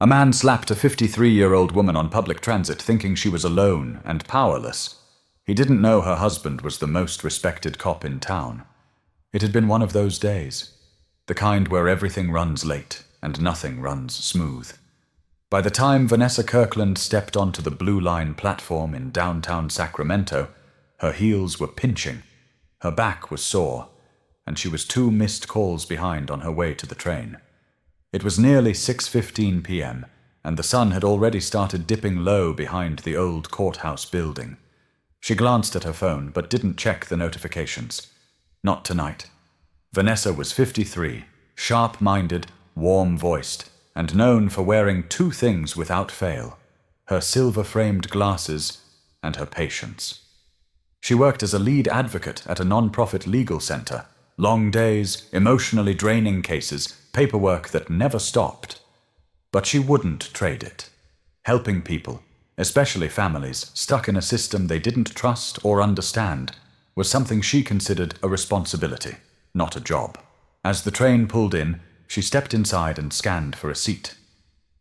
A man slapped a 53-year-old woman on public transit thinking she was alone and powerless. He didn't know her husband was the most respected cop in town. It had been one of those days, the kind where everything runs late and nothing runs smooth. By the time Vanessa Kirkland stepped onto the Blue Line platform in downtown Sacramento, her heels were pinching, her back was sore, and she was 2 missed calls behind on her way to the train. It was nearly 6:15 p.m., and the sun had already started dipping low behind the old courthouse building. She glanced at her phone, but didn't check the notifications. Not tonight. Vanessa was 53, sharp-minded, warm-voiced, and known for wearing 2 things without fail: her silver-framed glasses and her patience. She worked as a lead advocate at a non-profit legal center. Long days, emotionally draining cases, paperwork that never stopped. But she wouldn't trade it. Helping people, especially families stuck in a system they didn't trust or understand, was something she considered a responsibility, not a job. As the train pulled in, she stepped inside and scanned for a seat.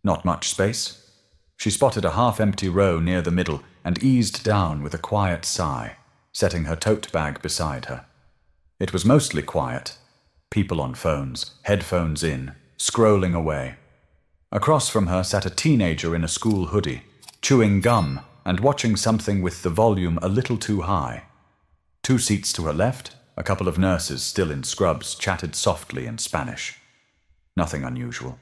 Not much space. She spotted a half-empty row near the middle and eased down with a quiet sigh, setting her tote bag beside her. It was mostly quiet. People on phones, headphones in, scrolling away. Across from her sat a teenager in a school hoodie, chewing gum and watching something with the volume a little too high. 2 seats to her left, a couple of nurses still in scrubs chatted softly in Spanish. Nothing unusual.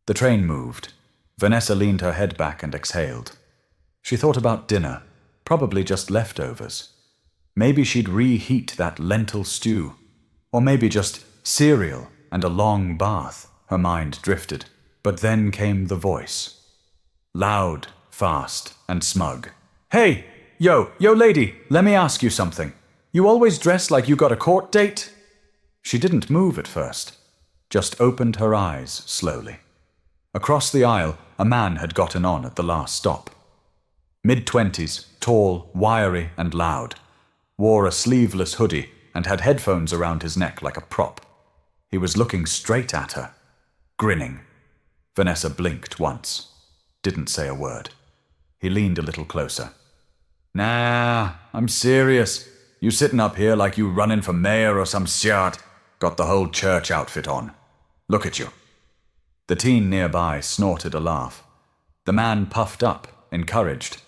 The train moved. Vanessa leaned her head back and exhaled. She thought about dinner, probably just leftovers. Maybe she'd reheat that lentil stew. Or maybe just cereal and a long bath. Her mind drifted. But then came the voice. Loud, fast, and smug. "Hey, yo lady, let me ask you something. You always dress like you got a court date?" She didn't move at first, just opened her eyes slowly. Across the aisle, a man had gotten on at the last stop. Mid-20s, tall, wiry, and loud. Wore a sleeveless hoodie and had headphones around his neck like a prop. He was looking straight at her, grinning. Vanessa blinked once. Didn't say a word. He leaned a little closer. "Nah, I'm serious. You sitting up here like you running for mayor or some shit. Got the whole church outfit on. Look at you." The teen nearby snorted a laugh. The man puffed up, encouraged.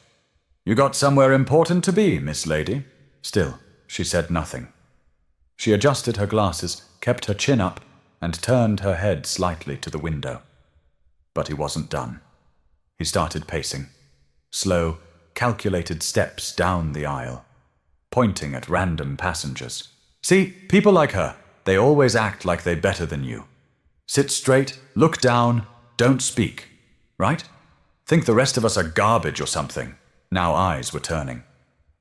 "You got somewhere important to be, Miss Lady." Still, she said nothing. She adjusted her glasses, kept her chin up, and turned her head slightly to the window. But he wasn't done. He started pacing. Slow, calculated steps down the aisle, pointing at random passengers. "See, people like her, they always act like they're better than you. Sit straight, look down, don't speak. Right? Think the rest of us are garbage or something." Now eyes were turning.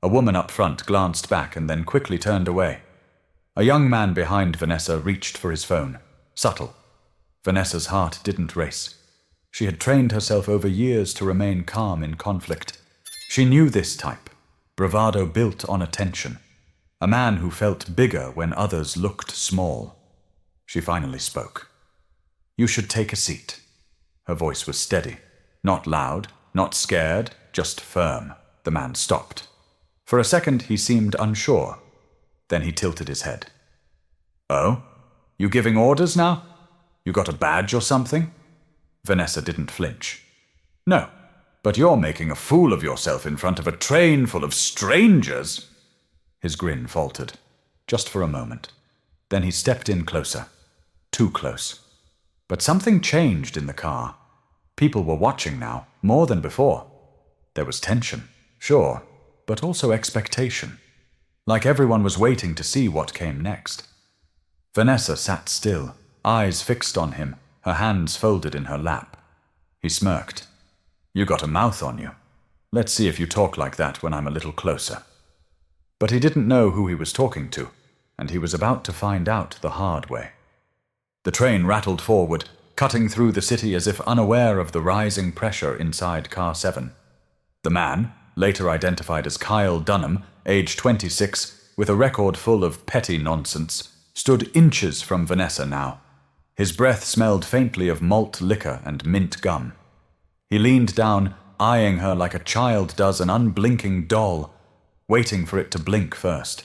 A woman up front glanced back and then quickly turned away. A young man behind Vanessa reached for his phone. Subtle. Vanessa's heart didn't race. She had trained herself over years to remain calm in conflict. She knew this type. Bravado built on attention. A man who felt bigger when others looked small. She finally spoke. "You should take a seat." Her voice was steady. Not loud, not scared, just firm. The man stopped. For a second he seemed unsure. Then he tilted his head. "Oh? You giving orders now? You got a badge or something?" Vanessa didn't flinch. "No, but you're making a fool of yourself in front of a train full of strangers." His grin faltered, just for a moment. Then he stepped in closer. Too close. But something changed in the car. People were watching now, more than before. There was tension, sure, but also expectation. Like everyone was waiting to see what came next. Vanessa sat still, eyes fixed on him, her hands folded in her lap. He smirked. "You got a mouth on you. Let's see if you talk like that when I'm a little closer." But he didn't know who he was talking to, and he was about to find out the hard way. The train rattled forward, cutting through the city as if unaware of the rising pressure inside Car 7. The man, later identified as Kyle Dunham, age 26, with a record full of petty nonsense, stood inches from Vanessa now. His breath smelled faintly of malt liquor and mint gum. He leaned down, eyeing her like a child does an unblinking doll, waiting for it to blink first.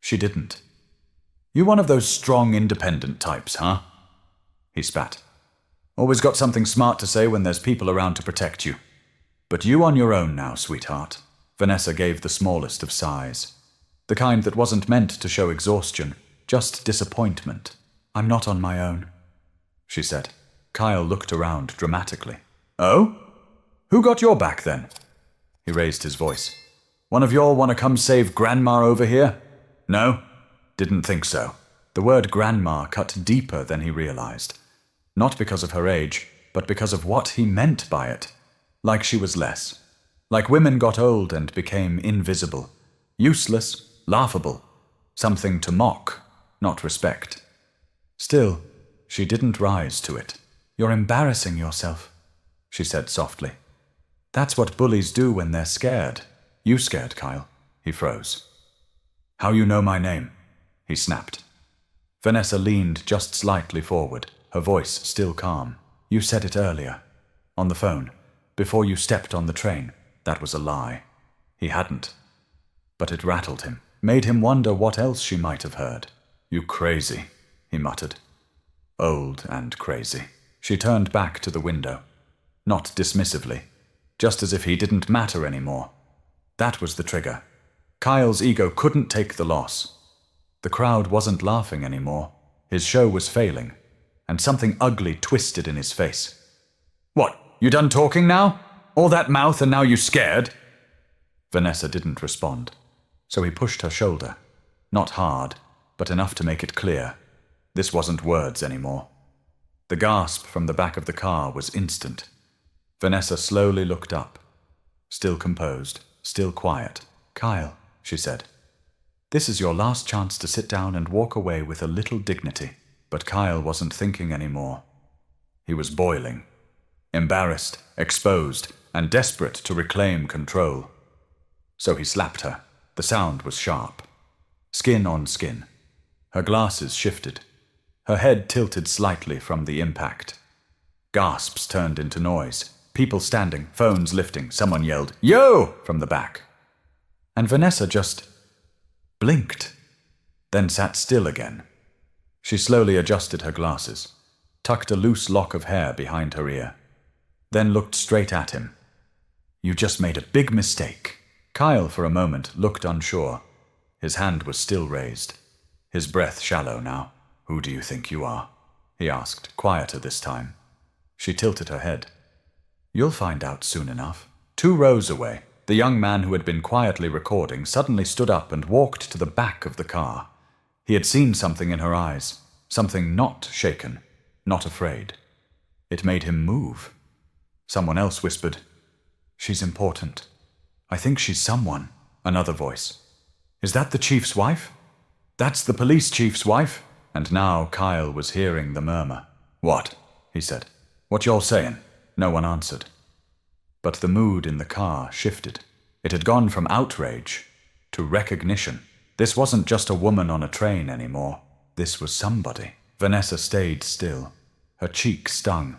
She didn't. "You one of those strong, independent types, huh?" He spat. "Always got something smart to say when there's people around to protect you. But you on your own now, sweetheart." Vanessa gave the smallest of sighs. The kind that wasn't meant to show exhaustion, just disappointment. "I'm not on my own," she said. Kyle looked around dramatically. "Oh? Who got your back then?" He raised his voice. "One of y'all want to come save Grandma over here? No? Didn't think so." The word grandma cut deeper than he realized. Not because of her age, but because of what he meant by it. Like she was less. Like women got old and became invisible. Useless, laughable. Something to mock, not respect. Still, she didn't rise to it. "You're embarrassing yourself," she said softly. "That's what bullies do when they're scared." "You scared, Kyle?" He froze. "How you know my name?" he snapped. Vanessa leaned just slightly forward, her voice still calm. "You said it earlier. On the phone. Before you stepped on the train." That was a lie. He hadn't. But it rattled him, made him wonder what else she might have heard. "You crazy," he muttered. Old and crazy. She turned back to the window. Not dismissively. Just as if he didn't matter anymore. That was the trigger. Kyle's ego couldn't take the loss. The crowd wasn't laughing anymore. His show was failing. And something ugly twisted in his face. "What, you done talking now? All that mouth and now you scared?" Vanessa didn't respond. So he pushed her shoulder. Not hard, but enough to make it clear. This wasn't words anymore. The gasp from the back of the car was instant. Vanessa slowly looked up. Still composed, still quiet. "Kyle," she said. "This is your last chance to sit down and walk away with a little dignity." But Kyle wasn't thinking anymore. He was boiling. Embarrassed, exposed, and desperate to reclaim control. So he slapped her. The sound was sharp. Skin on skin. Her glasses shifted. Her head tilted slightly from the impact. Gasps turned into noise. People standing, phones lifting. Someone yelled, "Yo!" from the back. And Vanessa just blinked, then sat still again. She slowly adjusted her glasses, tucked a loose lock of hair behind her ear, then looked straight at him. "You just made a big mistake." Kyle, for a moment, looked unsure. His hand was still raised. His breath shallow now. "Who do you think you are?" he asked, quieter this time. She tilted her head. "You'll find out soon enough." 2 rows away, the young man who had been quietly recording suddenly stood up and walked to the back of the car. He had seen something in her eyes, something not shaken, not afraid. It made him move. Someone else whispered, "She's important. I think she's someone." Another voice, "Is that the chief's wife?" "That's the police chief's wife." And now Kyle was hearing the murmur. "What?" he said. "What y'all saying?" No one answered. But the mood in the car shifted. It had gone from outrage to recognition. This wasn't just a woman on a train anymore. This was somebody. Vanessa stayed still. Her cheek stung.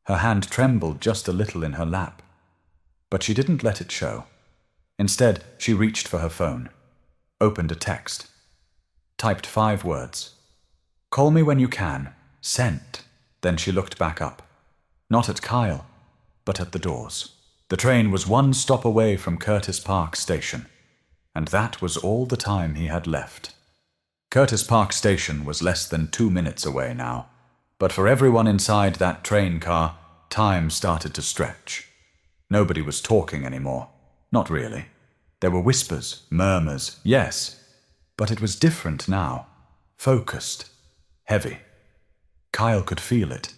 Her hand trembled just a little in her lap. But she didn't let it show. Instead, she reached for her phone. Opened a text. Typed 5 words. "Call me when you can. Sent." Then she looked back up. Not at Kyle, but at the doors. The train was 1 stop away from Curtis Park Station. And that was all the time he had left. Curtis Park Station was less than 2 minutes away now, but for everyone inside that train car, time started to stretch. Nobody was talking anymore. Not really. There were whispers, murmurs, yes, but it was different now. Focused. Heavy. Kyle could feel it.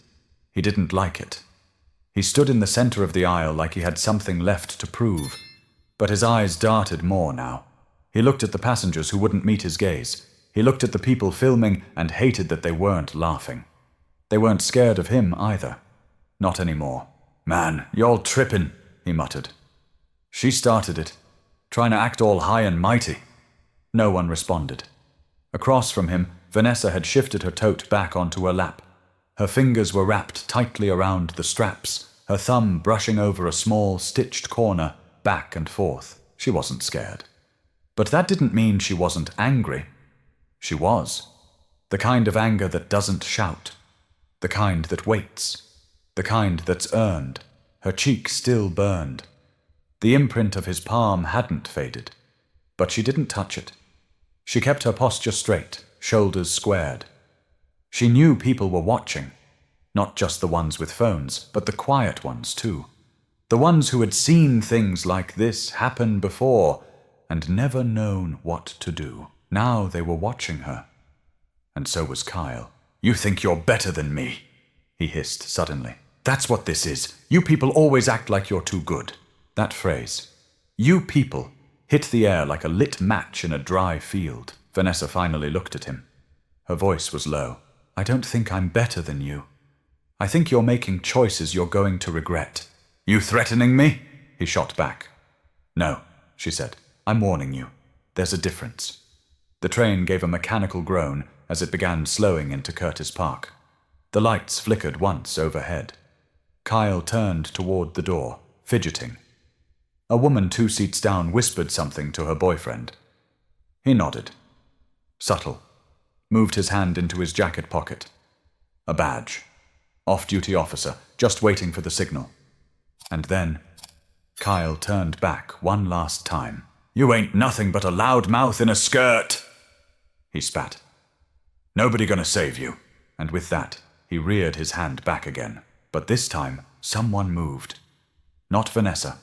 He didn't like it. He stood in the center of the aisle like he had something left to prove, but his eyes darted more now. He looked at the passengers who wouldn't meet his gaze. He looked at the people filming and hated that they weren't laughing. They weren't scared of him either. Not anymore. "Man, y'all trippin'," he muttered. "She started it, trying to act all high and mighty." No one responded. Across from him, Vanessa had shifted her tote back onto her lap. Her fingers were wrapped tightly around the straps, her thumb brushing over a small, stitched corner, back and forth. She wasn't scared. But that didn't mean she wasn't angry. She was. The kind of anger that doesn't shout. The kind that waits. The kind that's earned. Her cheek still burned. The imprint of his palm hadn't faded. But she didn't touch it. She kept her posture straight, shoulders squared. She knew people were watching. Not just the ones with phones, but the quiet ones too. The ones who had seen things like this happen before and never known what to do. Now they were watching her. And so was Kyle. "You think you're better than me," he hissed suddenly. "That's what this is. You people always act like you're too good." That phrase, "you people," hit the air like a lit match in a dry field. Vanessa finally looked at him. Her voice was low. "I don't think I'm better than you. I think you're making choices you're going to regret." "You threatening me?" he shot back. "No," she said. "I'm warning you. There's a difference." The train gave a mechanical groan as it began slowing into Curtis Park. The lights flickered once overhead. Kyle turned toward the door, fidgeting. A woman 2 seats down whispered something to her boyfriend. He nodded. Subtle. Moved his hand into his jacket pocket. A badge. Off-duty officer, just waiting for the signal. And then, Kyle turned back one last time. "You ain't nothing but a loud mouth in a skirt," he spat. "Nobody gonna save you." And with that, he reared his hand back again. But this time, someone moved. Not Vanessa.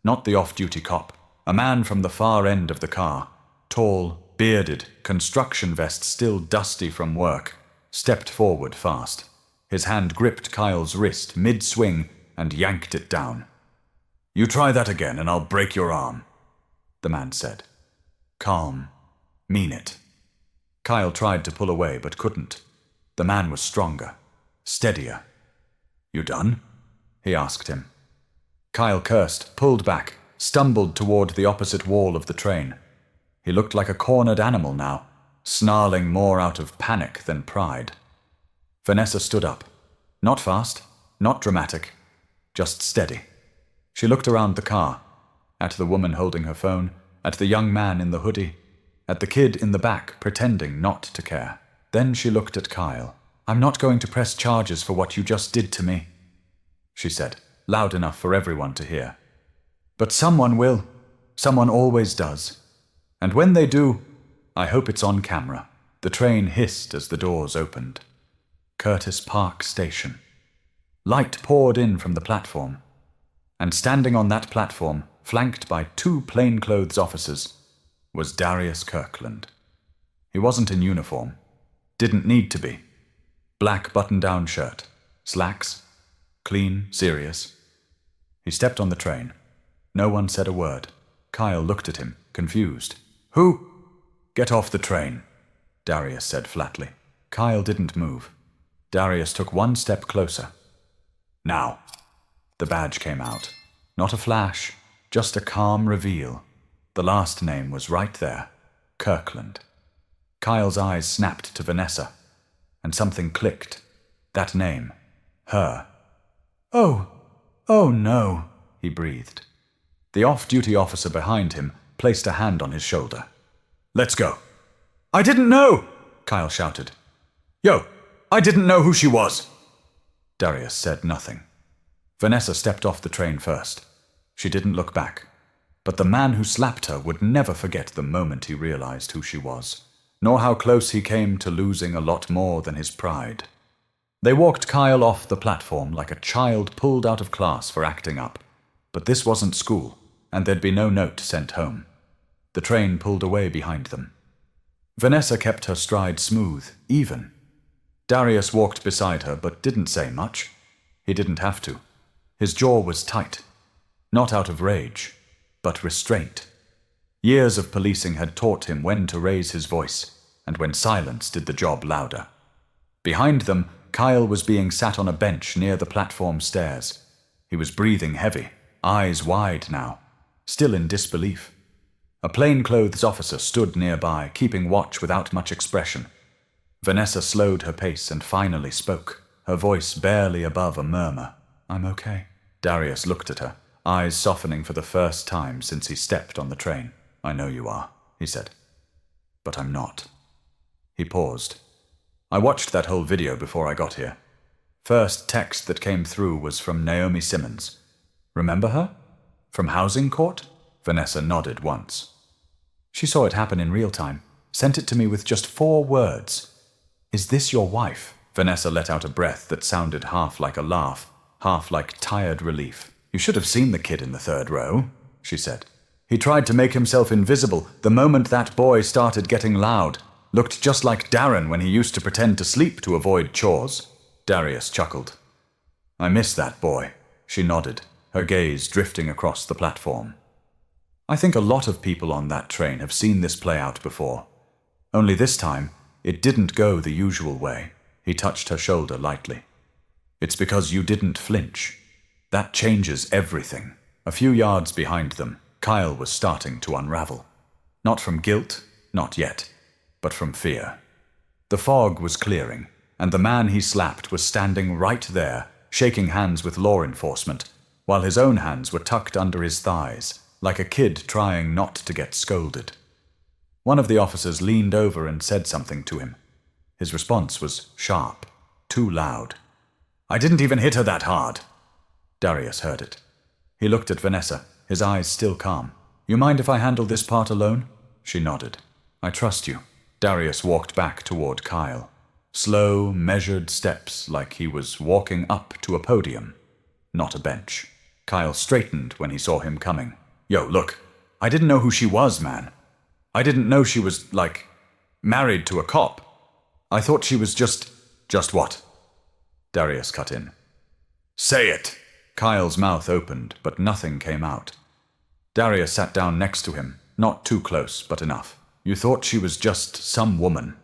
Not the off-duty cop. A man from the far end of the car, tall, bearded, construction vest still dusty from work, stepped forward fast. His hand gripped Kyle's wrist mid-swing and yanked it down. "You try that again and I'll break your arm," the man said. Calm. Mean it. Kyle tried to pull away but couldn't. The man was stronger, steadier. "You done?" he asked him. Kyle cursed, pulled back, stumbled toward the opposite wall of the train. He looked like a cornered animal now, snarling more out of panic than pride. Vanessa stood up. Not fast, not dramatic, just steady. She looked around the car, at the woman holding her phone, at the young man in the hoodie, at the kid in the back pretending not to care. Then she looked at Kyle. "I'm not going to press charges for what you just did to me," she said, loud enough for everyone to hear. "But someone will. Someone always does. And when they do, I hope it's on camera." The train hissed as the doors opened. Curtis Park Station. Light poured in from the platform. And standing on that platform, flanked by 2 plainclothes officers, was Darius Kirkland. He wasn't in uniform. Didn't need to be. Black button-down shirt. Slacks. Clean, serious. He stepped on the train. No one said a word. Kyle looked at him, confused. "Who?" "Get off the train," Darius said flatly. Kyle didn't move. Darius took 1 step closer. "Now." The badge came out. Not a flash, just a calm reveal. The last name was right there. Kirkland. Kyle's eyes snapped to Vanessa, and something clicked. That name. Her. Oh no," he breathed. The off-duty officer behind him placed a hand on his shoulder. "Let's go." "I didn't know," Kyle shouted. "Yo, I didn't know who she was." Darius said nothing. Vanessa stepped off the train first. She didn't look back. But the man who slapped her would never forget the moment he realized who she was, nor how close he came to losing a lot more than his pride. They walked Kyle off the platform like a child pulled out of class for acting up. But this wasn't school, and there'd be no note sent home. The train pulled away behind them. Vanessa kept her stride smooth, even. Darius walked beside her but didn't say much. He didn't have to. His jaw was tight. Not out of rage, but restraint. Years of policing had taught him when to raise his voice, and when silence did the job louder. Behind them, Kyle was being sat on a bench near the platform stairs. He was breathing heavy, eyes wide now, still in disbelief. A plainclothes officer stood nearby, keeping watch without much expression. Vanessa slowed her pace and finally spoke, her voice barely above a murmur. "I'm okay." Darius looked at her, eyes softening for the first time since he stepped on the train. "I know you are," he said. "But I'm not." He paused. "I watched that whole video before I got here. First text that came through was from Naomi Simmons. Remember her? From Housing Court?" Vanessa nodded once. "She saw it happen in real time, sent it to me with just 4 words. 'Is this your wife?'" Vanessa let out a breath that sounded half like a laugh, half like tired relief. "You should have seen the kid in the 3rd row," she said. "He tried to make himself invisible the moment that boy started getting loud. Looked just like Darren when he used to pretend to sleep to avoid chores." Darius chuckled. "I miss that boy," she nodded, her gaze drifting across the platform. "I think a lot of people on that train have seen this play out before. Only this time, it didn't go the usual way." He touched her shoulder lightly. "It's because you didn't flinch. That changes everything." A few yards behind them, Kyle was starting to unravel. Not from guilt, not yet, but from fear. The fog was clearing, and the man he slapped was standing right there, shaking hands with law enforcement, while his own hands were tucked under his thighs, like a kid trying not to get scolded. One of the officers leaned over and said something to him. His response was sharp, too loud. "I didn't even hit her that hard." Darius heard it. He looked at Vanessa, his eyes still calm. "You mind if I handle this part alone?" She nodded. "I trust you." Darius walked back toward Kyle. Slow, measured steps like he was walking up to a podium, not a bench. Kyle straightened when he saw him coming. "Yo, look, I didn't know who she was, man. I didn't know she was, like, married to a cop. I thought she was just what?" Darius cut in. "Say it!" Kyle's mouth opened, but nothing came out. Darius sat down next to him, not too close, but enough. "You thought she was just some woman.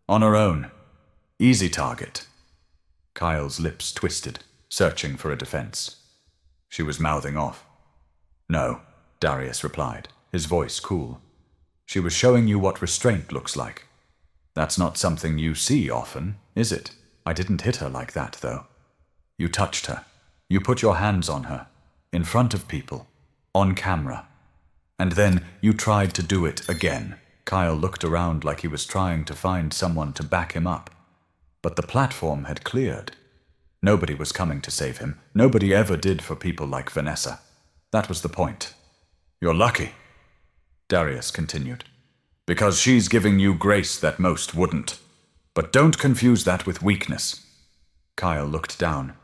On her own. Easy target." Kyle's lips twisted, searching for a defense. She was mouthing off. "No," Darius replied, his voice cool. "She was showing you what restraint looks like. That's not something you see often, is it? I didn't hit her like that, though. You touched her. You put your hands on her, in front of people, on camera. And then you tried to do it again." Kyle looked around like he was trying to find someone to back him up. But the platform had cleared. Nobody was coming to save him. Nobody ever did for people like Vanessa. That was the point. "You're lucky," Darius continued, "because she's giving you grace that most wouldn't. But don't confuse that with weakness." Kyle looked down.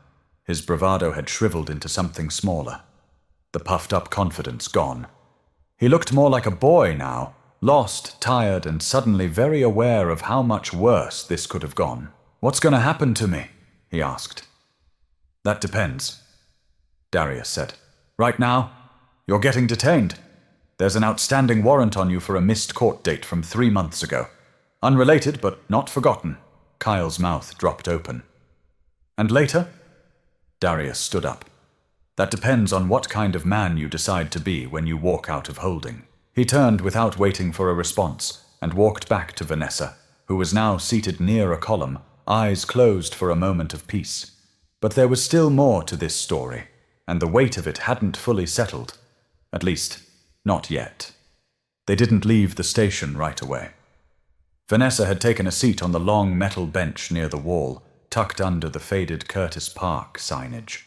His bravado had shriveled into something smaller. The puffed-up confidence gone. He looked more like a boy now, lost, tired, and suddenly very aware of how much worse this could have gone. "What's going to happen to me?" he asked. "That depends," Darius said. "Right now, you're getting detained. There's an outstanding warrant on you for a missed court date from 3 months ago. Unrelated, but not forgotten." Kyle's mouth dropped open. "And later?" Darius stood up. "That depends on what kind of man you decide to be when you walk out of holding." He turned without waiting for a response and walked back to Vanessa, who was now seated near a column, eyes closed for a moment of peace. But there was still more to this story, and the weight of it hadn't fully settled. At least, not yet. They didn't leave the station right away. Vanessa had taken a seat on the long metal bench near the wall, tucked under the faded Curtis Park signage.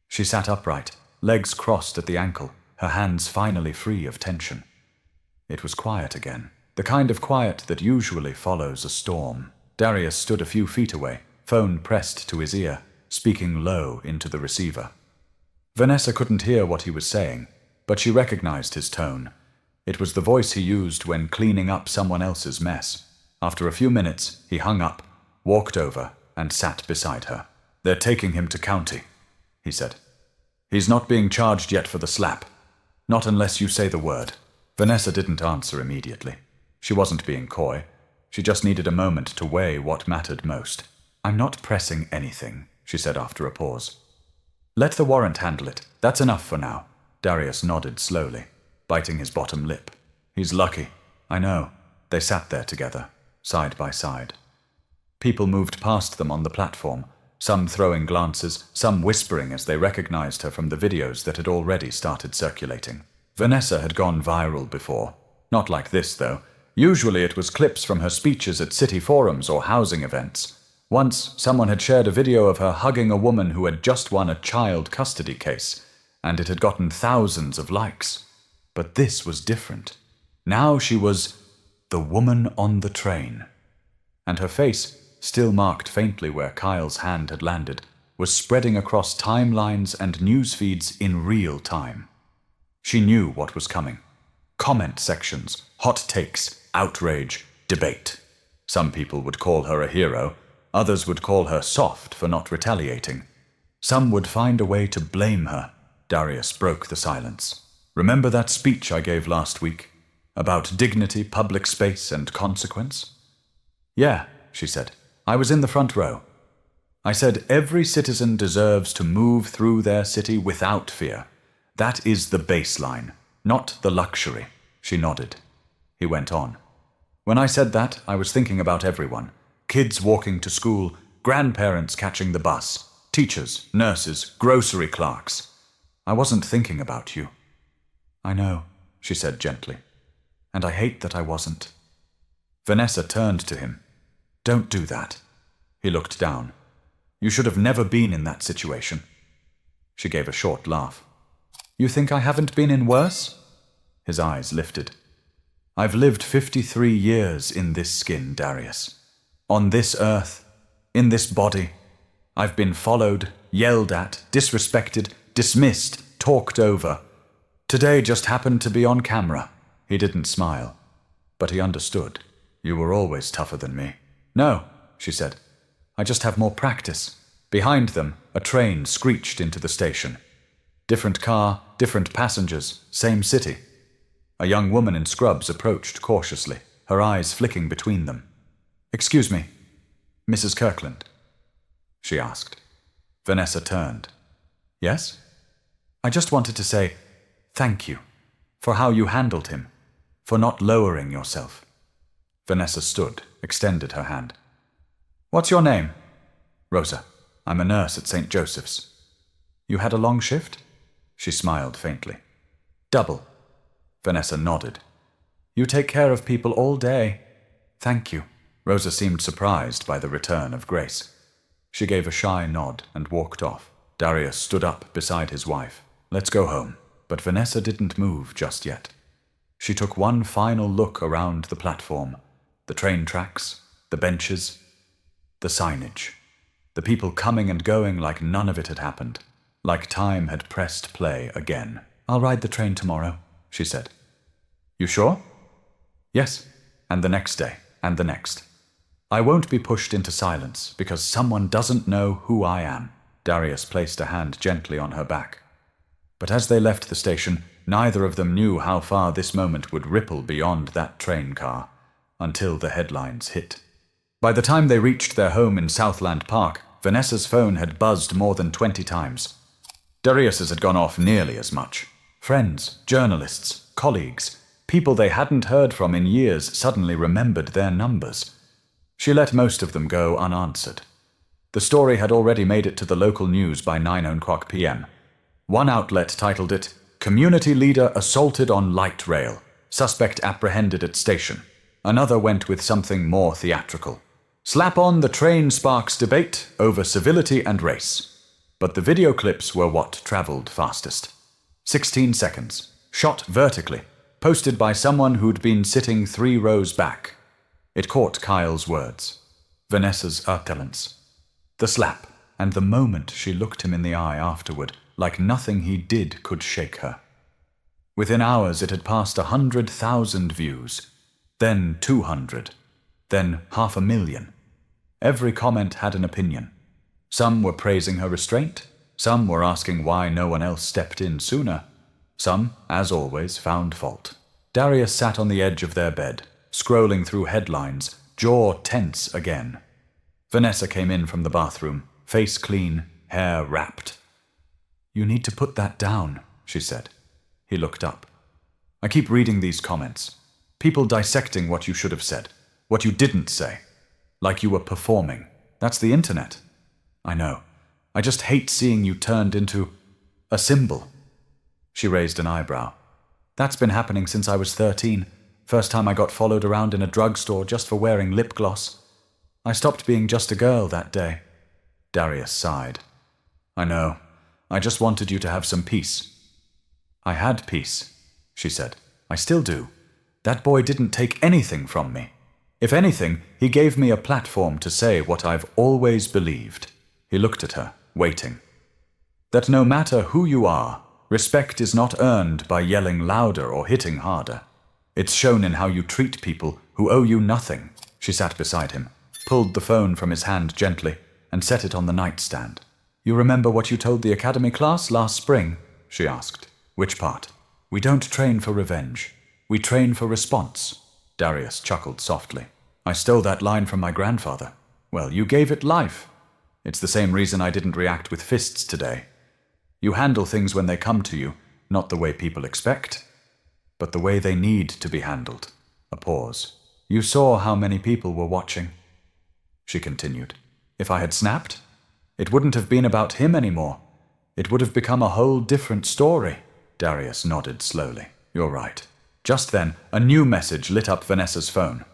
She sat upright, legs crossed at the ankle, her hands finally free of tension. It was quiet again, the kind of quiet that usually follows a storm. Darius stood a few feet away, phone pressed to his ear, speaking low into the receiver. Vanessa couldn't hear what he was saying, but she recognized his tone. It was the voice he used when cleaning up someone else's mess. After a few minutes, he hung up, walked over, and sat beside her. "They're taking him to county," he said. "He's not being charged yet for the slap. Not unless you say the word." Vanessa didn't answer immediately. She wasn't being coy. She just needed a moment to weigh what mattered most. "I'm not pressing anything," she said after a pause. "Let the warrant handle it. That's enough for now." Darius nodded slowly, biting his bottom lip. "He's lucky." "I know." They sat there together, side by side. People moved past them on the platform, some throwing glances, some whispering as they recognized her from the videos that had already started circulating. Vanessa had gone viral before. Not like this, though. Usually it was clips from her speeches at city forums or housing events. Once, someone had shared a video of her hugging a woman who had just won a child custody case, and it had gotten thousands of likes. But this was different. Now she was the woman on the train. And her face, still marked faintly where Kyle's hand had landed, was spreading across timelines and news feeds in real time. She knew what was coming. Comment sections, hot takes, outrage, debate. Some people would call her a hero. Others would call her soft for not retaliating. Some would find a way to blame her. Darius broke the silence. Remember that speech I gave last week? About dignity, public space, and consequence? Yeah, she said. I was in the front row. I said every citizen deserves to move through their city without fear. That is the baseline, not the luxury. She nodded. He went on. When I said that, I was thinking about everyone. Kids walking to school, grandparents catching the bus, teachers, nurses, grocery clerks. I wasn't thinking about you. I know, she said gently. And I hate that I wasn't. Vanessa turned to him. Don't do that. He looked down. You should have never been in that situation. She gave a short laugh. You think I haven't been in worse? His eyes lifted. I've lived 53 years in this skin, Darius. On this earth, in this body. I've been followed, yelled at, disrespected, dismissed, talked over. Today just happened to be on camera. He didn't smile, but he understood. You were always tougher than me. No, she said. I just have more practice. Behind them, a train screeched into the station. Different car, different passengers, same city. A young woman in scrubs approached cautiously, her eyes flicking between them. Excuse me, Mrs. Kirkland? She asked. Vanessa turned. Yes? I just wanted to say thank you for how you handled him, for not lowering yourself. Vanessa stood, extended her hand. What's your name? Rosa. I'm a nurse at St. Joseph's. You had a long shift? She smiled faintly. Double. Vanessa nodded. You take care of people all day. Thank you. Rosa seemed surprised by the return of Grace. She gave a shy nod and walked off. Darius stood up beside his wife. Let's go home. But Vanessa didn't move just yet. She took one final look around the platform, the train tracks, the benches, the signage, the people coming and going like none of it had happened, like time had pressed play again. I'll ride the train tomorrow, she said. You sure? Yes, and the next day, and the next. I won't be pushed into silence because someone doesn't know who I am. Darius placed a hand gently on her back. But as they left the station, neither of them knew how far this moment would ripple beyond that train car, until the headlines hit. By the time they reached their home in Southland Park, Vanessa's phone had buzzed more than 20 times. Darius's had gone off nearly as much. Friends, journalists, colleagues, people they hadn't heard from in years suddenly remembered their numbers. She let most of them go unanswered. The story had already made it to the local news by 9:00 p.m. One outlet titled it, Community Leader Assaulted on Light Rail. Suspect Apprehended at Station. Another went with something more theatrical. Slap on the train sparks debate over civility and race. But the video clips were what traveled fastest. 16 seconds, shot vertically, posted by someone who'd been sitting 3 rows back. It caught Kyle's words. Vanessa's utterance. The slap, and the moment she looked him in the eye afterward, like nothing he did could shake her. Within hours it had passed 100,000 views, then 200, then 500,000. Every comment had an opinion. Some were praising her restraint, some were asking why no one else stepped in sooner. Some, as always, found fault. Darius sat on the edge of their bed, scrolling through headlines, jaw tense again. Vanessa came in from the bathroom, face clean, hair wrapped. You need to put that down, she said. He looked up. I keep reading these comments. People dissecting what you should have said, what you didn't say. Like you were performing. That's the internet. I know. I just hate seeing you turned into a symbol. She raised an eyebrow. That's been happening since I was 13. First time I got followed around in a drugstore just for wearing lip gloss. I stopped being just a girl that day. Darius sighed. I know. I just wanted you to have some peace. I had peace, she said. I still do. That boy didn't take anything from me. If anything, he gave me a platform to say what I've always believed. He looked at her, waiting. That no matter who you are, respect is not earned by yelling louder or hitting harder. It's shown in how you treat people who owe you nothing. She sat beside him, pulled the phone from his hand gently, and set it on the nightstand. You remember what you told the academy class last spring? She asked. Which part? We don't train for revenge. We train for response. Darius chuckled softly. I stole that line from my grandfather. Well, you gave it life. It's the same reason I didn't react with fists today. You handle things when they come to you, not the way people expect, but the way they need to be handled. A pause. You saw how many people were watching. She continued. If I had snapped, it wouldn't have been about him anymore. It would have become a whole different story. Darius nodded slowly. You're right. Just then, a new message lit up Vanessa's phone.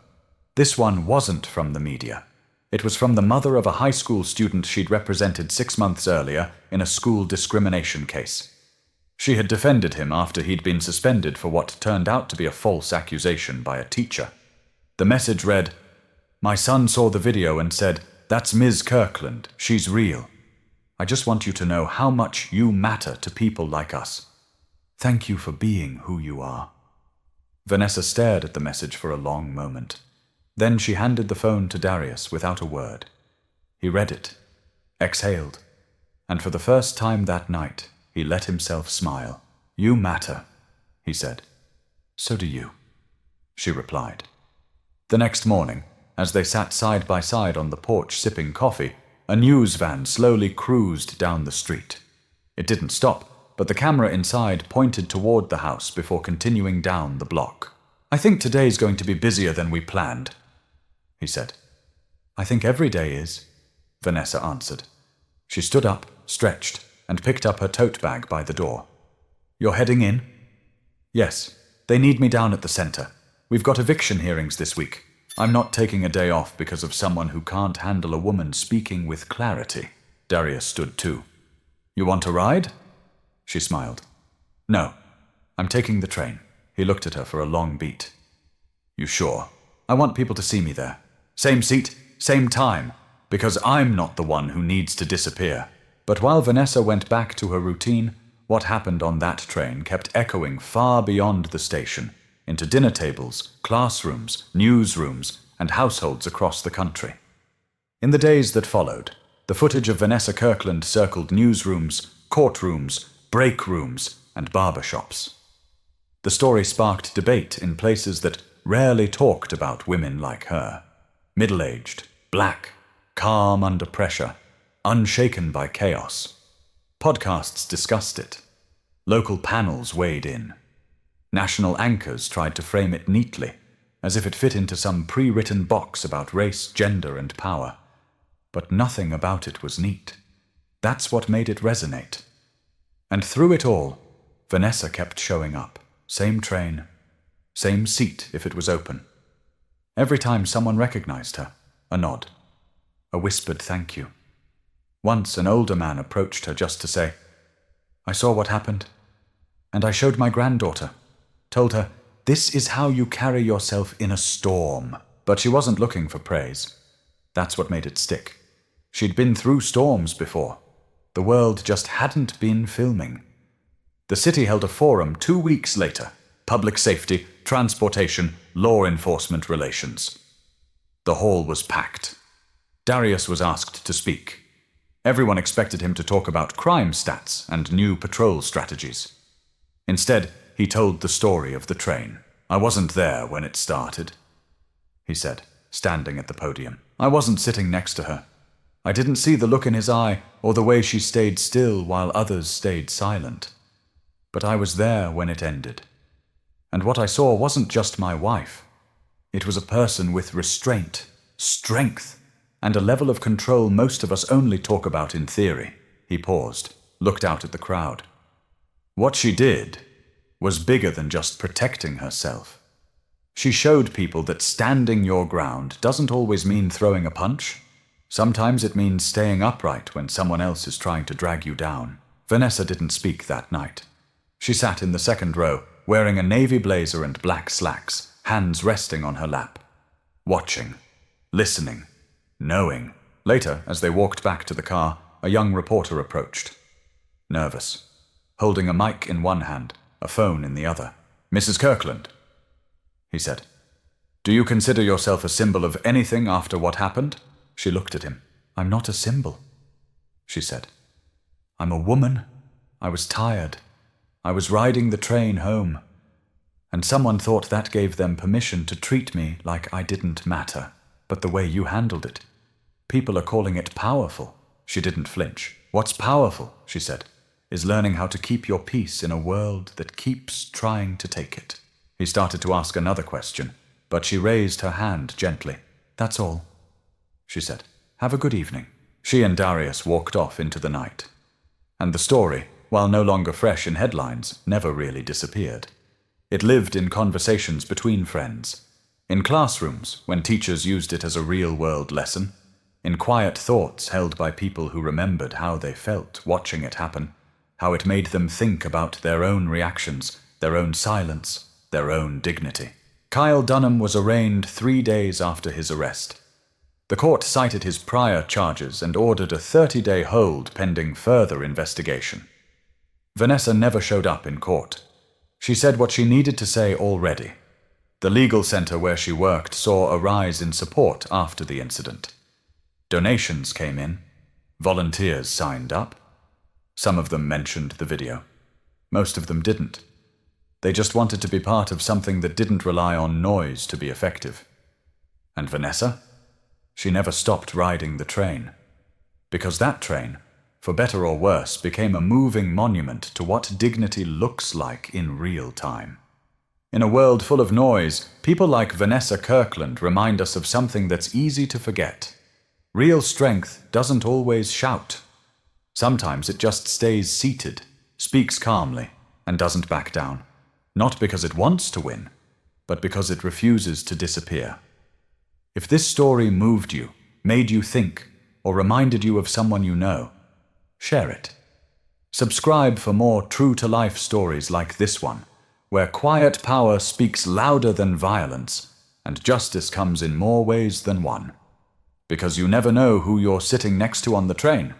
This one wasn't from the media. It was from the mother of a high school student she'd represented 6 months earlier in a school discrimination case. She had defended him after he'd been suspended for what turned out to be a false accusation by a teacher. The message read, My son saw the video and said, That's Ms. Kirkland. She's real. I just want you to know how much you matter to people like us. Thank you for being who you are. Vanessa stared at the message for a long moment. Then she handed the phone to Darius without a word. He read it, exhaled, and for the first time that night, he let himself smile. You matter, he said. So do you, she replied. The next morning, as they sat side by side on the porch sipping coffee, a news van slowly cruised down the street. It didn't stop, but the camera inside pointed toward the house before continuing down the block. I think today's going to be busier than we planned, he said. I think every day is, Vanessa answered. She stood up, stretched, and picked up her tote bag by the door. You're heading in? Yes, they need me down at the center. We've got eviction hearings this week. I'm not taking a day off because of someone who can't handle a woman speaking with clarity. Darius stood too. You want a ride? She smiled. No, I'm taking the train. He looked at her for a long beat. You sure? I want people to see me there. Same seat, same time, because I'm not the one who needs to disappear. But while Vanessa went back to her routine, what happened on that train kept echoing far beyond the station, into dinner tables, classrooms, newsrooms, and households across the country. In the days that followed, the footage of Vanessa Kirkland circled newsrooms, courtrooms, break rooms, and barbershops. The story sparked debate in places that rarely talked about women like her. Middle-aged, black, calm under pressure, unshaken by chaos. Podcasts discussed it. Local panels weighed in. National anchors tried to frame it neatly, as if it fit into some pre-written box about race, gender, and power. But nothing about it was neat. That's what made it resonate. And through it all, Vanessa kept showing up. Same train, same seat if it was open. Every time someone recognized her, a nod, a whispered thank you. Once an older man approached her just to say, I saw what happened, and I showed my granddaughter, told her, this is how you carry yourself in a storm. But she wasn't looking for praise. That's what made it stick. She'd been through storms before. The world just hadn't been filming. The city held a forum 2 weeks later. Public safety, transportation, law enforcement relations. The hall was packed. Darius was asked to speak. Everyone expected him to talk about crime stats and new patrol strategies. Instead, he told the story of the train. I wasn't there when it started, he said, standing at the podium. I wasn't sitting next to her. I didn't see the look in his eye or the way she stayed still while others stayed silent. But I was there when it ended. And what I saw wasn't just my wife. It was a person with restraint, strength, and a level of control most of us only talk about in theory. He paused, looked out at the crowd. What she did was bigger than just protecting herself. She showed people that standing your ground doesn't always mean throwing a punch. Sometimes it means staying upright when someone else is trying to drag you down. Vanessa didn't speak that night. She sat in the second row, wearing a navy blazer and black slacks, hands resting on her lap. Watching, listening, knowing. Later, as they walked back to the car, a young reporter approached. Nervous, holding a mic in one hand, a phone in the other. "Mrs. Kirkland," he said, "do you consider yourself a symbol of anything after what happened?" She looked at him. "I'm not a symbol," she said. "I'm a woman. I was tired. I was riding the train home. And someone thought that gave them permission to treat me like I didn't matter. But the way you handled it, people are calling it powerful." She didn't flinch. "What's powerful," she said, "is learning how to keep your peace in a world that keeps trying to take it." He started to ask another question, but she raised her hand gently. "That's all," she said. "Have a good evening." She and Darius walked off into the night. And the story, while no longer fresh in headlines, never really disappeared. It lived in conversations between friends, in classrooms when teachers used it as a real-world lesson, in quiet thoughts held by people who remembered how they felt watching it happen, how it made them think about their own reactions, their own silence, their own dignity. Kyle Dunham was arraigned 3 days after his arrest. The court cited his prior charges and ordered a 30-day hold pending further investigation. Vanessa never showed up in court. She said what she needed to say already. The legal center where she worked saw a rise in support after the incident. Donations came in. Volunteers signed up. Some of them mentioned the video. Most of them didn't. They just wanted to be part of something that didn't rely on noise to be effective. And Vanessa? She never stopped riding the train. Because that train, for better or worse, became a moving monument to what dignity looks like in real time. In a world full of noise, people like Vanessa Kirkland remind us of something that's easy to forget. Real strength doesn't always shout. Sometimes it just stays seated, speaks calmly, and doesn't back down. Not because it wants to win, but because it refuses to disappear. If this story moved you, made you think, or reminded you of someone you know, share it. Subscribe for more true-to-life stories like this one, where quiet power speaks louder than violence, and justice comes in more ways than one. Because you never know who you're sitting next to on the train.